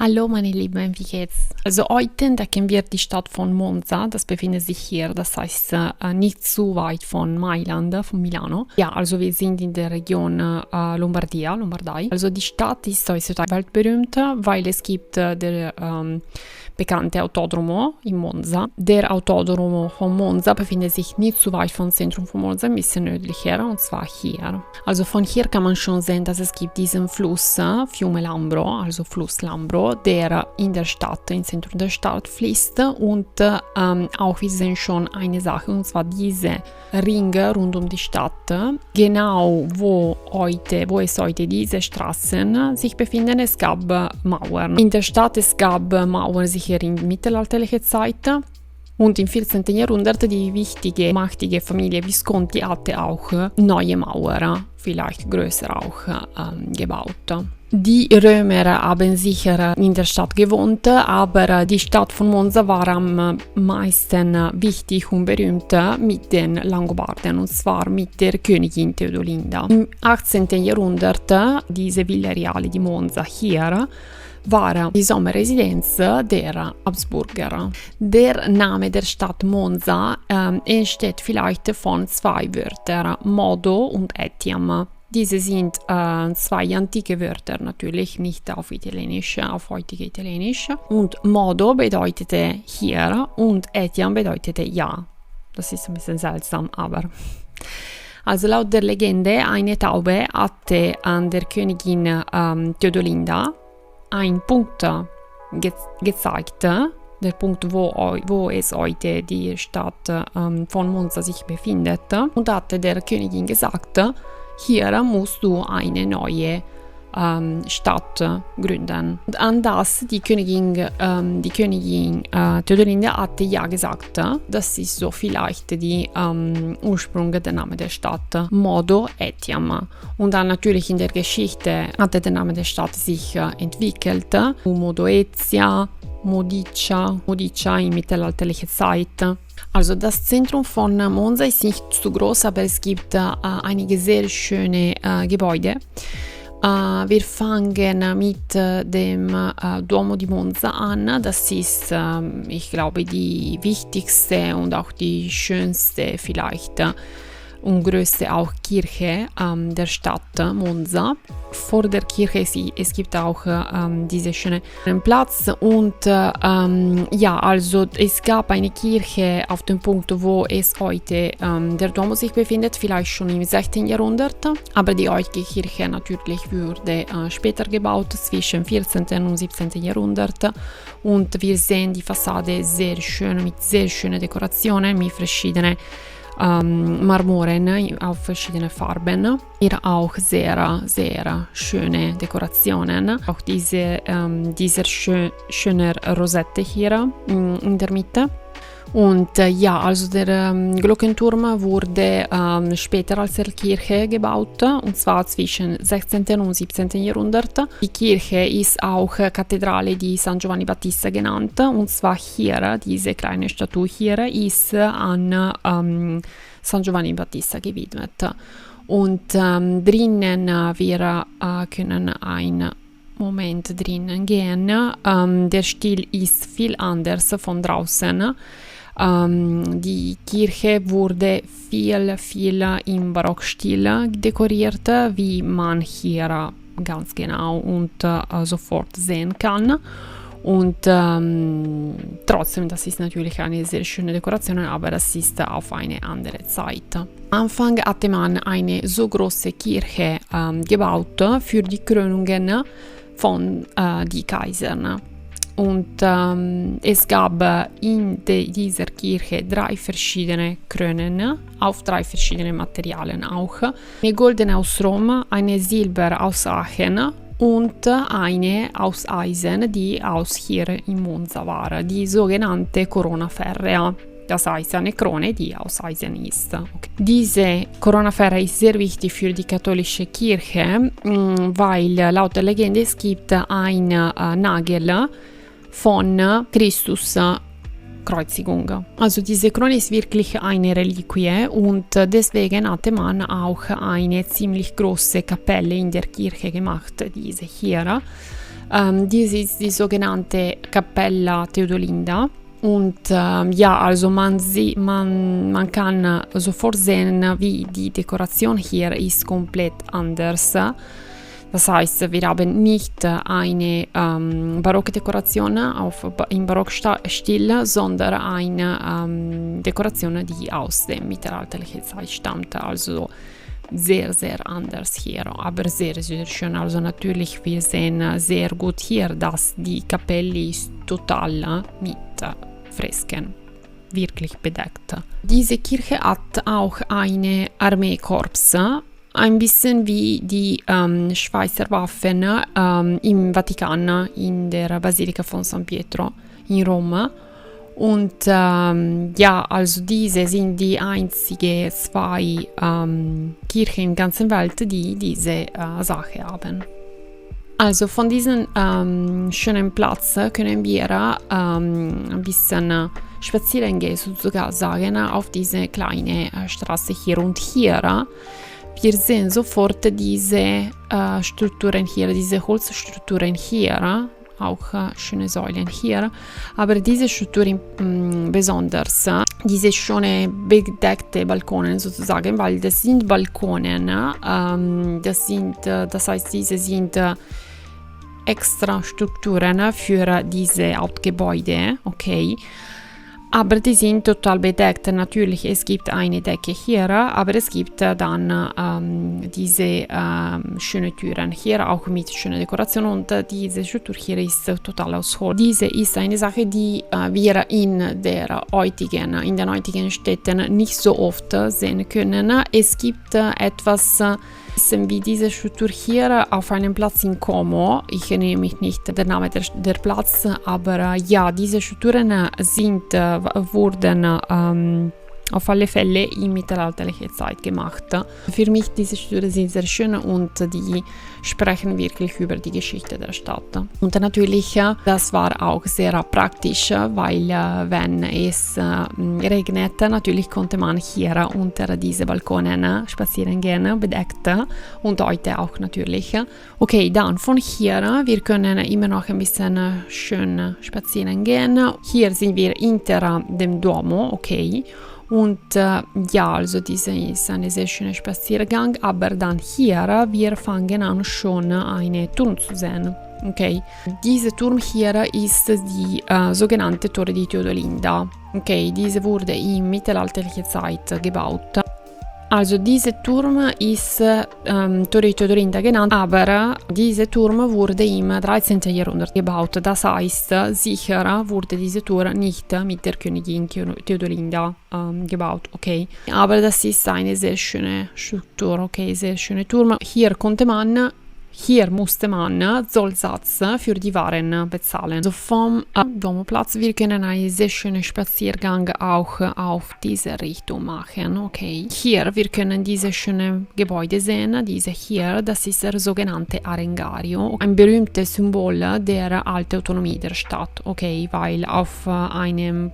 Hallo meine Lieben, wie geht's? Also heute entdecken wir die Stadt von Monza, das befindet sich hier, das heißt nicht zu weit von Mailand, von Milano. Ja, also wir sind in der Region Lombardei. Also die Stadt ist heutzutage weltberühmt, weil es gibt der bekannte Autodromo in Monza. Der Autodromo von Monza befindet sich nicht zu weit vom Zentrum von Monza, ein bisschen nördlicher, und zwar hier. Also von hier kann man schon sehen, dass es gibt diesen Fluss, Fiume Lambro, also Fluss Lambro, der in der Stadt, im Zentrum der Stadt fließt, und auch wir sehen schon eine Sache, und zwar diese Ringe rund um die Stadt, genau wo es heute diese Straßen sich befinden, es gab Mauern. In der Stadt es gab Mauern sicher in mittelalterlicher Zeit. Und im 14. Jahrhundert die wichtige, mächtige Familie Visconti hatte auch neue Mauern, vielleicht größer auch, gebaut. Die Römer haben sicher in der Stadt gewohnt, aber die Stadt von Monza war am meisten wichtig und berühmt mit den Langobarden, und zwar mit der Königin Theodolinda. Im 18. Jahrhundert, diese Villa Reale di Monza hier, war die Sommerresidenz der Habsburger. Der Name der Stadt Monza entsteht vielleicht von zwei Wörtern, Modo und Etiam. Diese sind zwei antike Wörter, natürlich nicht auf Italienisch, auf heutige Italienisch. Und Modo bedeutete hier und Etiam bedeutete ja. Das ist ein bisschen seltsam, aber... Also laut der Legende, eine Taube hatte an der Königin Theodolinda einen Punkt gezeigt, der Punkt, wo es heute die Stadt von Monza sich befindet, und hatte der Königin gesagt, hier musst du eine neue Stadt gründen. Und an das die Königin Theodolinda hatte ja gesagt. Das ist so vielleicht die Ursprung der Name der Stadt, Modo Etiam. Und dann natürlich in der Geschichte hatte der Name der Stadt sich entwickelt, Modoezia, Modicia in mittelalterlicher Zeit. Also das Zentrum von Monza ist nicht zu groß, aber es gibt einige sehr schöne Gebäude. Wir fangen mit dem Duomo di Monza an. Das ist, ich glaube, die wichtigste und auch die schönste vielleicht und größte auch Kirche der Stadt Monza. Vor der Kirche es gibt auch diesen schönen Platz, und ja, also es gab eine Kirche auf dem Punkt, wo es heute der Duomo sich befindet, vielleicht schon im 16. Jahrhundert, aber die heutige Kirche natürlich wurde später gebaut, zwischen 14. und 17. Jahrhundert, und wir sehen die Fassade sehr schön, mit sehr schönen Dekorationen, mit verschiedenen Marmoren auf verschiedene Farben. Hier auch sehr, sehr schöne Dekorationen. Auch dieser schöne Rosette hier in der Mitte. Und ja, also der Glockenturm wurde später als Kirche gebaut, und zwar zwischen 16. und 17. Jahrhundert. Die Kirche ist auch Kathedrale di San Giovanni Battista genannt, und zwar hier, diese kleine Statue hier ist an San Giovanni Battista gewidmet. Und drinnen, wir können einen Moment drinnen gehen. Der Stil ist viel anders von draußen. Die Kirche wurde viel im Barockstil dekoriert, wie man hier ganz genau und sofort sehen kann. Und trotzdem, das ist natürlich eine sehr schöne Dekoration, aber das ist auf eine andere Zeit. Am Anfang hatte man eine so große Kirche gebaut für die Krönungen von die Kaisern. Und es gab in dieser Kirche 3 verschiedene Krönen, auf 3 verschiedene Materialien auch. Eine goldene aus Rom, eine Silber aus Aachen und eine aus Eisen, die aus hier in Monza war, die sogenannte Corona Ferrea. Das heißt eine Krone, die aus Eisen ist. Okay. Diese Corona Ferrea ist sehr wichtig für die katholische Kirche, weil laut der Legende es gibt einen Nagel von Christus Kreuzigung. Also diese Krone ist wirklich eine Reliquie, und deswegen hatte man auch eine ziemlich große Kapelle in der Kirche gemacht, diese hier, Dies ist die sogenannte Cappella Theodolinda. Und ja, also man kann sofort sehen, wie die Dekoration hier ist komplett anders. Das heißt, wir haben nicht eine barocke Dekoration im Barockstil, sondern eine Dekoration, die aus der mittelalterlichen Zeit stammt. Also sehr, sehr anders hier, aber sehr, sehr schön. Also natürlich, wir sehen sehr gut hier, dass die Kapelle ist total mit Fresken wirklich bedeckt. Diese Kirche hat auch eine Armeekorps, ein bisschen wie die Schweizer Waffen im Vatikan, in der Basilika von San Pietro in Rom. Und ja, also diese sind die einzigen zwei Kirchen in der ganzen Welt, die diese Sache haben. Also von diesem schönen Platz können wir ein bisschen spazieren gehen, sozusagen, auf diese kleine Straße hier. Und hier, wir sehen sofort diese Strukturen hier, diese Holzstrukturen hier, auch schöne Säulen hier, aber diese Strukturen besonders, diese schöne bedeckte Balkonen sozusagen, weil das sind Balkonen, das heißt, diese sind extra Strukturen für diese Hauptgebäude, okay, aber die sind total bedeckt. Natürlich, es gibt eine Decke hier, aber es gibt dann diese schönen Türen hier, auch mit schöner Dekoration, und diese Struktur hier ist total aus Holz. Diese ist eine Sache, die wir in den heutigen Städten nicht so oft sehen können. Es gibt etwas wie diese Struktur hier auf einem Platz in Como. Ich erinnere mich nicht der Name der Platz, aber ja, diese Strukturen wurden auf alle Fälle in mittelalterlicher Zeit gemacht. Für mich diese Strukturen sind sehr schön und die sprechen wirklich über die Geschichte der Stadt. Und natürlich, das war auch sehr praktisch, weil wenn es regnet, natürlich konnte man hier unter diese Balkonen spazieren gehen, bedeckt, und heute auch natürlich. Okay, dann von hier, wir können immer noch ein bisschen schön spazieren gehen. Hier sind wir hinter dem Duomo, okay. Und ja, also diese ist ein sehr schöner Spaziergang, aber dann hier, wir fangen an schon einen Turm zu sehen. Okay, dieser Turm hier ist die sogenannte Torre di Theodolinda. Okay, diese wurde in mittelalterlicher Zeit gebaut. Also dieser Turm ist Torre di Theodolinda genannt, aber dieser Turm wurde im 13. Jahrhundert gebaut. Das heißt, sicher wurde dieser Turm nicht mit der Königin Theodolinda gebaut, okay. Aber das ist eine sehr schöne Struktur, okay, sehr schöne Turm. Hier musste man Zollsatz für die Waren bezahlen. Also vom Domoplatz, wir können einen sehr schönen Spaziergang auch auf diese Richtung machen, okay. Hier, wir können diese schönen Gebäude sehen, diese hier, das ist der sogenannte Arengario, ein berühmtes Symbol der alten Autonomie der Stadt, okay, weil auf einem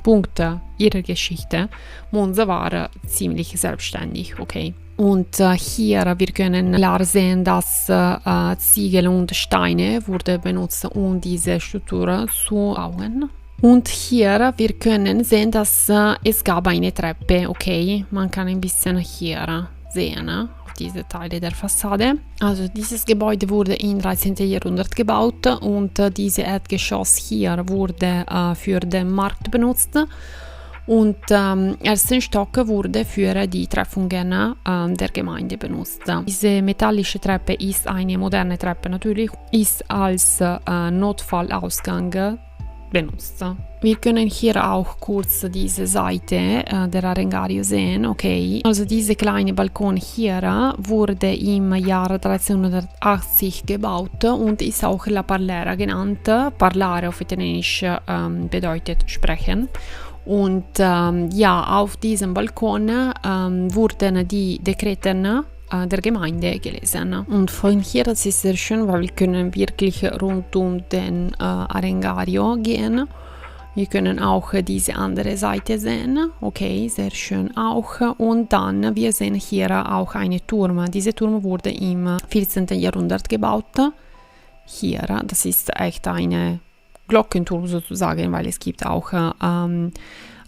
Punkt ihrer Geschichte Monza war ziemlich selbstständig, okay. Und hier, wir können klar sehen, dass Ziegel und Steine wurde benutzt, um diese Struktur zu bauen. Und hier, wir können sehen, dass es gab eine Treppe, okay. Man kann ein bisschen hier sehen, diese Teile der Fassade. Also dieses Gebäude wurde im 13. Jahrhundert gebaut und dieses Erdgeschoss hier wurde für den Markt benutzt. Und ersten Stock wurde für die Treffungen der Gemeinde benutzt. Diese metallische Treppe ist eine moderne Treppe natürlich, ist als Notfallausgang benutzt. Wir können hier auch kurz diese Seite der Arengario sehen, okay. Also dieser kleine Balkon hier wurde im Jahr 1380 gebaut und ist auch La Parlera genannt. Parlare auf Italienisch bedeutet sprechen. Und ja, auf diesem Balkon wurden die Dekreten der Gemeinde gelesen. Und von hier, das ist sehr schön, weil wir können wirklich rund um den Arengario gehen. Wir können auch diese andere Seite sehen, okay, sehr schön auch. Und dann, wir sehen hier auch einen Turm. Dieser Turm wurde im 14. Jahrhundert gebaut. hier. Das ist echt eine Glockenturm sozusagen, weil es gibt auch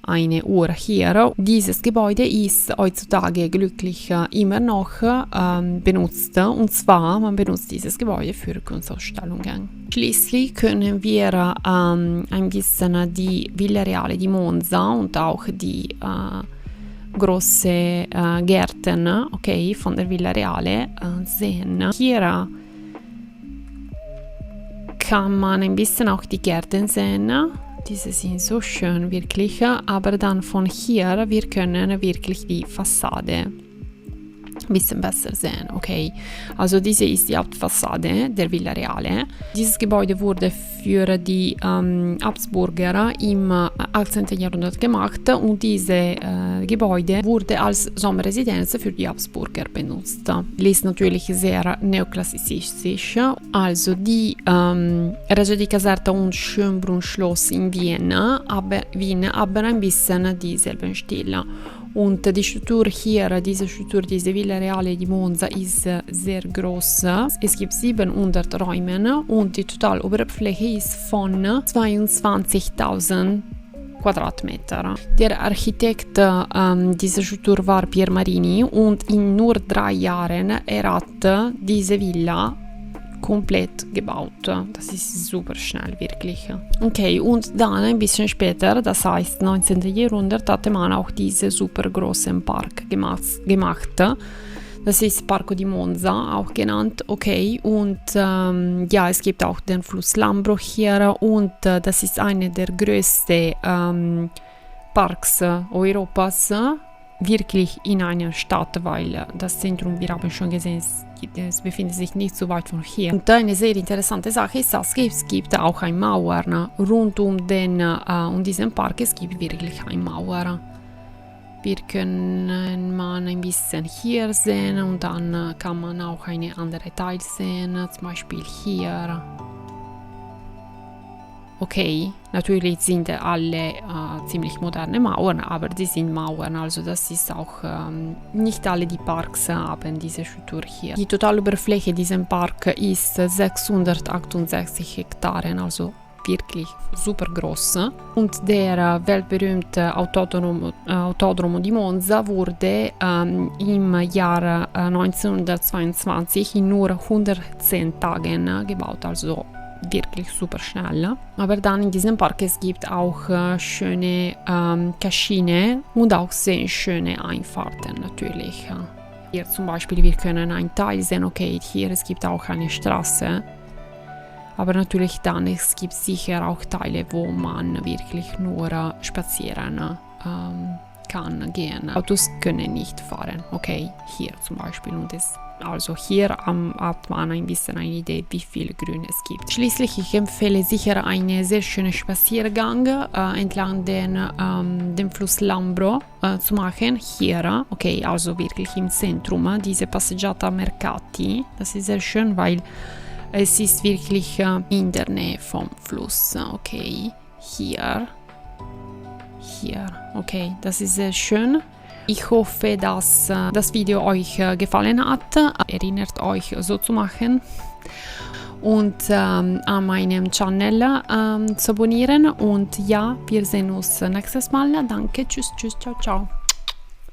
eine Uhr hier. Dieses Gebäude ist heutzutage glücklich immer noch benutzt, und zwar man benutzt dieses Gebäude für Kunstausstellungen. Schließlich können wir ein bisschen die Villa Reale di Monza und auch die große Gärten, okay, von der Villa Reale sehen. Hier kann man ein bisschen auch die Gärten sehen. Diese sind so schön wirklich, aber dann von hier, wir können wirklich die Fassade ein bisschen besser sehen, okay. Also diese ist die Hauptfassade der Villa Reale. Dieses Gebäude wurde für die Habsburger im 18. Jahrhundert gemacht und diese Gebäude wurde als Sommerresidenz für die Habsburger benutzt. Ist natürlich sehr neoklassizistisch. Also die Reggio di Caserta und Schönbrunn-Schloss in Wien haben ein bisschen dieselben Stil. Und die Struktur hier, diese Villa Reale di Monza ist sehr groß. Es gibt 700 Räume und die Totaloberfläche ist von 22.000 Quadratmeter. Der Architekt dieser Struktur war Pier Marini und in nur 3 Jahren hat diese Villa komplett gebaut. Das ist super schnell, wirklich. Okay, und dann ein bisschen später, das heißt 19. Jahrhundert, hatte man auch diesen super großen Park gemacht. Das ist Parco di Monza, auch genannt, okay. Und ja, es gibt auch den Fluss Lambro hier und das ist einer der größten Parks Europas, wirklich in einer Stadt, weil das Zentrum, wir haben schon gesehen, es befindet sich nicht so weit von hier. Und eine sehr interessante Sache ist, dass es gibt auch eine Mauer rund um diesen Park. Es gibt wirklich eine Mauer. Wir können man ein bisschen hier sehen und dann kann man auch eine andere Teil sehen, zum Beispiel hier. Okay, natürlich sind alle ziemlich moderne Mauern, aber die sind Mauern, also das ist auch, nicht alle die Parks haben diese Struktur hier. Die Totalüberfläche dieses Park ist 668 Hektaren, also wirklich super groß. Und der weltberühmte Autodromo di Monza wurde im Jahr 1922 in nur 110 Tagen gebaut, also wirklich super schnell. Aber dann in diesem Park es gibt auch schöne Cascine und auch sehr schöne Einfahrten natürlich. Hier zum Beispiel, wir können ein Teil sehen, okay, hier es gibt auch eine Straße. Aber natürlich dann, es gibt sicher auch Teile, wo man wirklich nur spazieren kann, gehen. Autos können nicht fahren, okay, hier zum Beispiel. Und also hier hat man ein bisschen eine Idee, wie viel Grün es gibt. Schließlich, ich empfehle sicher einen sehr schönen Spaziergang entlang dem Fluss Lambro zu machen. Hier, okay, also wirklich im Zentrum, diese Passeggiata Mercati. Das ist sehr schön, weil es ist wirklich in der Nähe vom Fluss, okay, hier, okay, das ist sehr schön. Ich hoffe, dass das Video euch gefallen hat. Erinnert euch, so zu machen und an meinem Channel zu abonnieren. Und ja, wir sehen uns nächstes Mal. Danke, tschüss, tschüss, ciao, ciao.